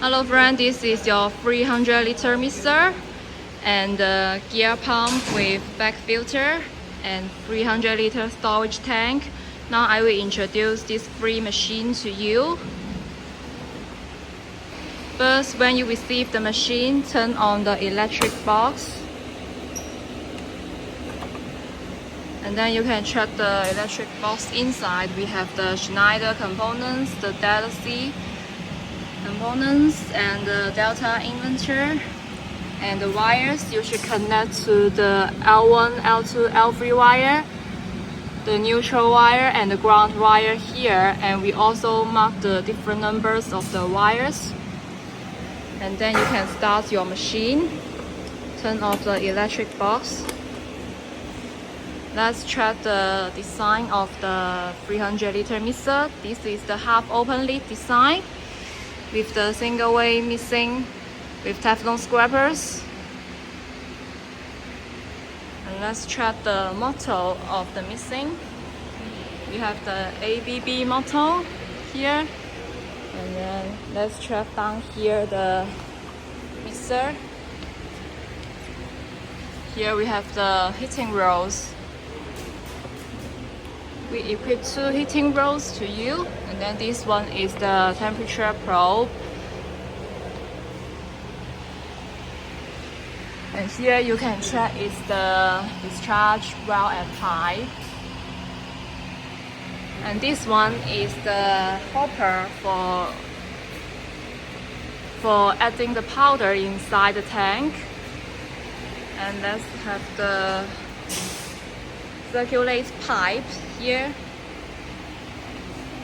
Hello friend, this is your 300-liter mixer and gear pump with back filter and 300-liter storage tank. Now I will introduce this free machine to you. First, when you receive the machine, turn on the electric box. And then you can check the electric box inside. We have the Schneider components, the Delta C components, and the Delta inverter. And the wires you should connect to the L1, L2, L3 wire, the neutral wire, and the ground wire here. And we also mark the different numbers of the wires. And then you can start your machine. Turn off the electric box. Let's check the design of the 300-liter mixer. This is the half open lid design with the single way mixing with Teflon scrapers. And let's check the motto of the mixing. We have the ABB motto here. And then let's check down here the mixer. Here we have the heating rods. We equip 2 heating rods to you, and then this one is the temperature probe. And here you can check is the discharge valve and pipe. And this one is the hopper for adding the powder inside the tank. And let's have the circulate pipe here.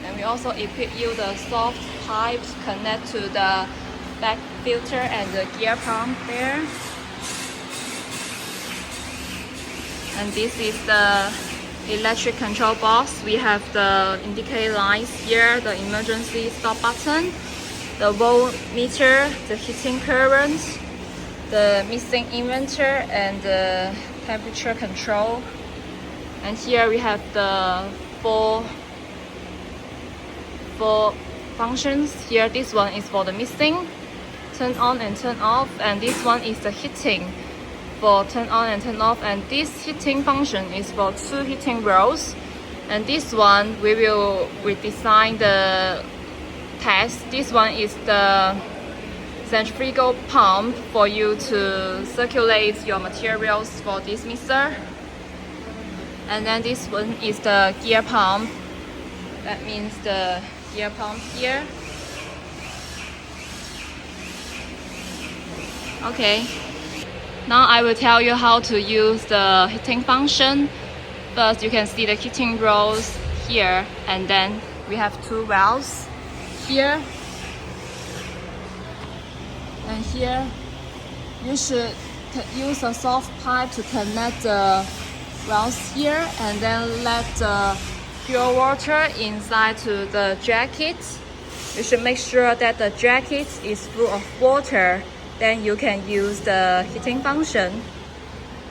And we also equip you the soft pipe to connect to the back filter and the gear pump there. And this is the electric control box. We have the indicator lights here, the emergency stop button, the voltmeter, the heating current, the mixing inverter, and the temperature control. And here we have the four functions. Here, this one is for the mixing, turn on and turn off, and this one is the heating for turn on and turn off. And this heating function is for 2 heating rods. And this one we will redesign the test. This one is the centrifugal pump for you to circulate your materials for this mixer. And then this one is the gear pump. That means the gear pump here. Okay. Now I will tell you how to use the heating function. First, you can see the heating rods here, and then we have 2 valves here. And here, you should use a soft pipe to connect the valves here, and then let the pure water inside to the jacket. You should make sure that the jacket is full of water. Then you can use the heating function.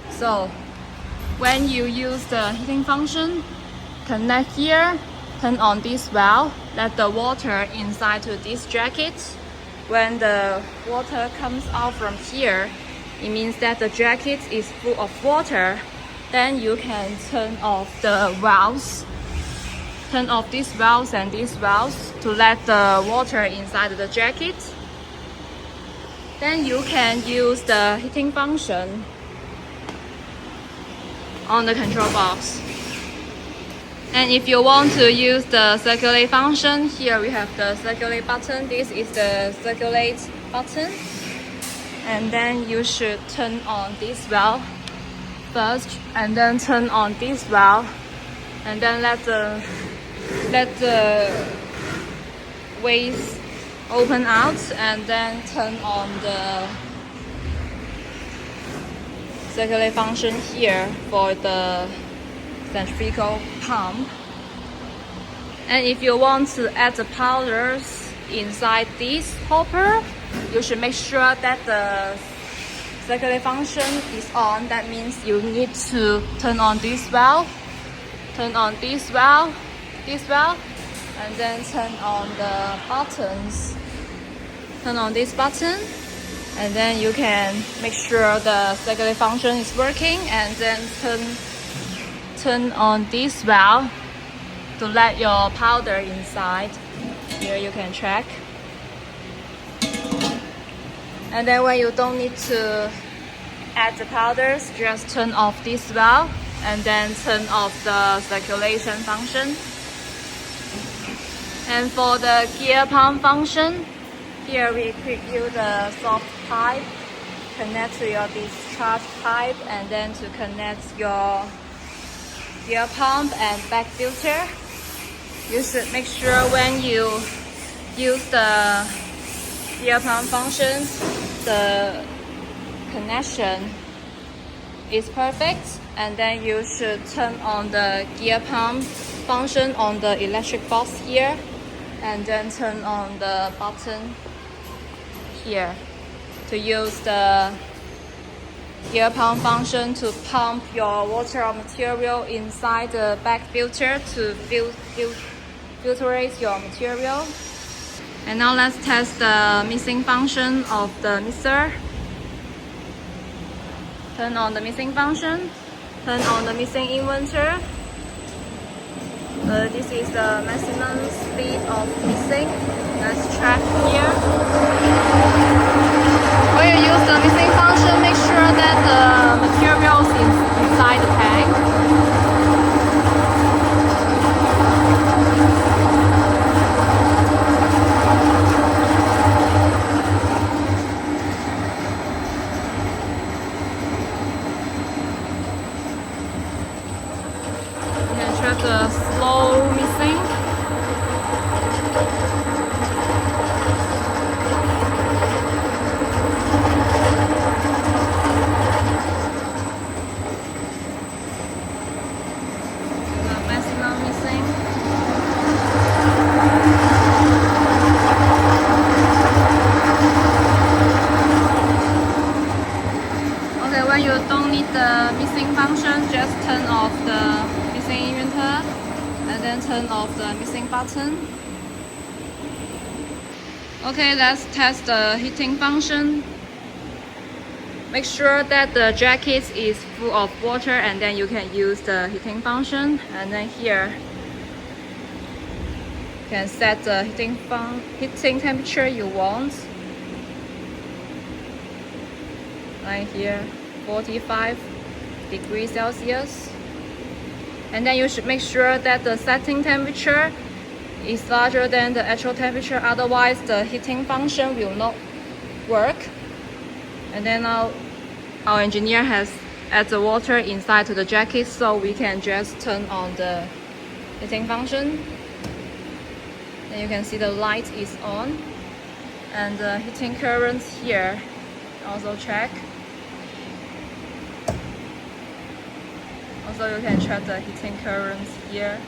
So when you use the heating function, connect here, turn on this valve, let the water inside to this jacket. When the water comes out from here, it means that the jacket is full of water. Then you can turn off the valves. Turn off these valves and these valves to let the water inside the jacket. Then you can use the heating function on the control box. And if you want to use the circulate function, here we have the circulate button. This is the circulate button. And then you should turn on this valve first, and then turn on this valve, and then let the waste open out, and then turn on the circulate function here for the centrifugal pump. And if you want to add the powders inside this hopper, you should make sure that the circulate function is on. That means you need to turn on this valve, turn on this valve, and then turn on the buttons turn on this button, and then you can make sure the circulatory function is working, and then turn on this valve to let your powder inside. Here you can check. And then when you don't need to add the powders, just turn off this valve and then turn off the circulation function. And for the gear pump function, here we equip you the soft pipe, connect to your discharge pipe, and then to connect your gear pump and back filter. You should make sure when you use the gear pump function, the connection is perfect, and then you should turn on the gear pump function on the electric box here, and then turn on the button here to use the gear pump function to pump your water or material inside the back filter to filtrate your material. And now let's test the mixing function of the mixer. Turn on the mixing function. Turn on the mixing inverter. This is the maximum speed of mixing. Let's check here. When you use the mixing function, make sure that the materials inside the tank. The slow mixing. The maximum mixing. Okay, when you don't need the mixing function, just turn off the inverter and then turn off the mixing button. Okay, let's test the heating function. Make sure that the jacket is full of water, and then you can use the heating function. And then here you can set the heating temperature you want. Right here, 45 degrees Celsius. And then you should make sure that the setting temperature is larger than the actual temperature, otherwise the heating function will not work. And then now our engineer has added the water inside to the jacket, so we can just turn on the heating function. Then you can see the light is on, and the heating current here also check. Also, you can check the heating currents here.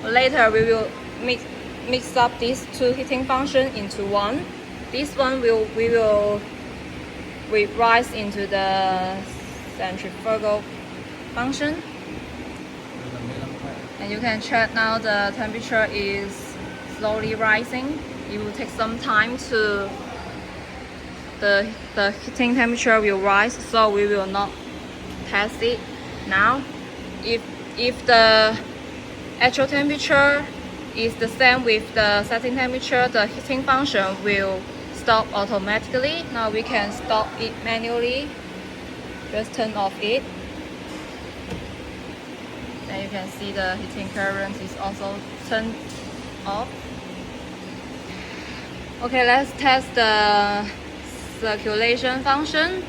Later, we will mix up these two heating functions into one. This one we will rise into the centrifugal function. And you can check now the temperature is slowly rising. It will take some time to the heating temperature will rise, so we will not test it now. If the actual temperature is the same with the setting temperature, the heating function will stop automatically. Now we can stop it manually. Just turn off it. Then you can see the heating current is also turned off. Okay, let's test the circulation function.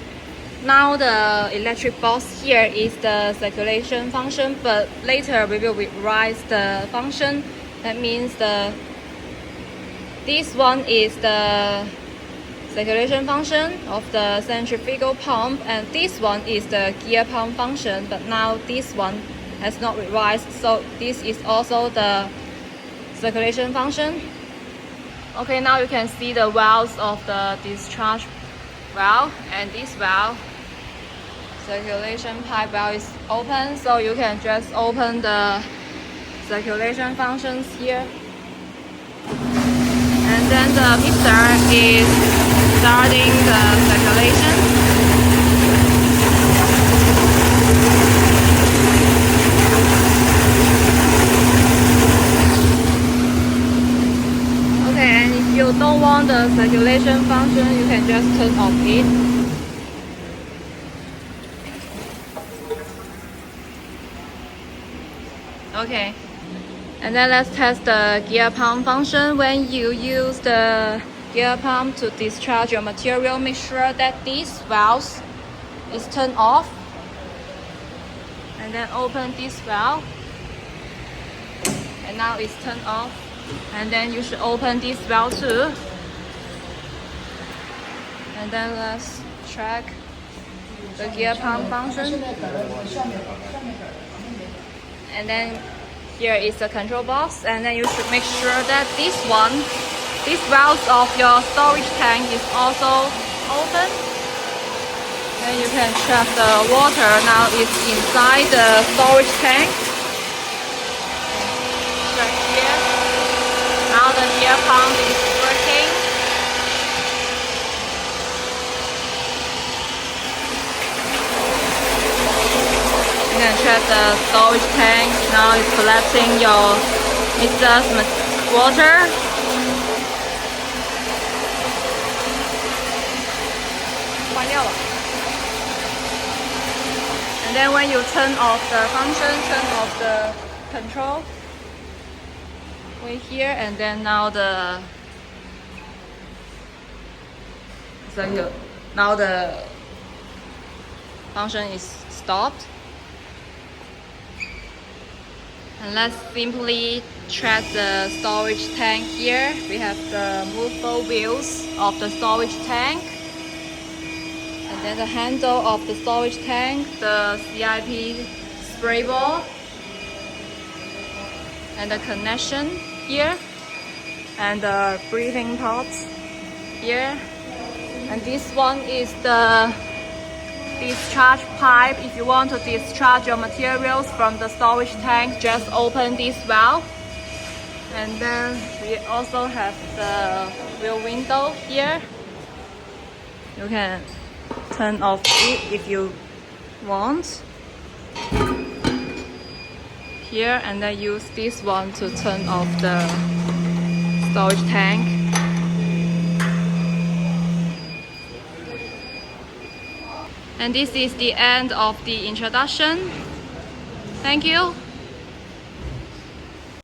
Now the electric box here is the circulation function, but later we will revise the function. That means this one is the circulation function of the centrifugal pump, and this one is the gear pump function, but now this one has not revised, so this is also the circulation function. Okay, now you can see the valves of the discharge valve, and this valve, circulation pipe valve, is open, so you can just open the circulation functions here. And And then the mixer is starting the circulation. Okay, and if you don't want the circulation function, you can just turn off it. Okay, and then let's test the gear pump function. When you use the gear pump to discharge your material, make sure that this valve is turned off. And then open this valve. And now it's turned off. And then you should open this valve too. And then let's check the gear pump function. And then here is the control box, and then you should make sure that this valve of your storage tank is also open. Then you can check the water. Now it's inside the storage tank. Right here. Now the gear pump is working. You can check the storage tank. Now it's collecting your mixer's water. And then when you turn off the function, turn off the control. Wait here, and then now now the function is stopped. And let's simply check the storage tank here. We have the movable wheels of the storage tank. And then the handle of the storage tank, the CIP spray ball. And the connection here. And the breathing pots here. And this one is the discharge pipe. If you want to discharge your materials from the storage tank, just open this valve. And then we also have the wheel window here. You can turn off it if you want. Here, and then use this one to turn off the storage tank. And this is the end of the introduction. Thank you.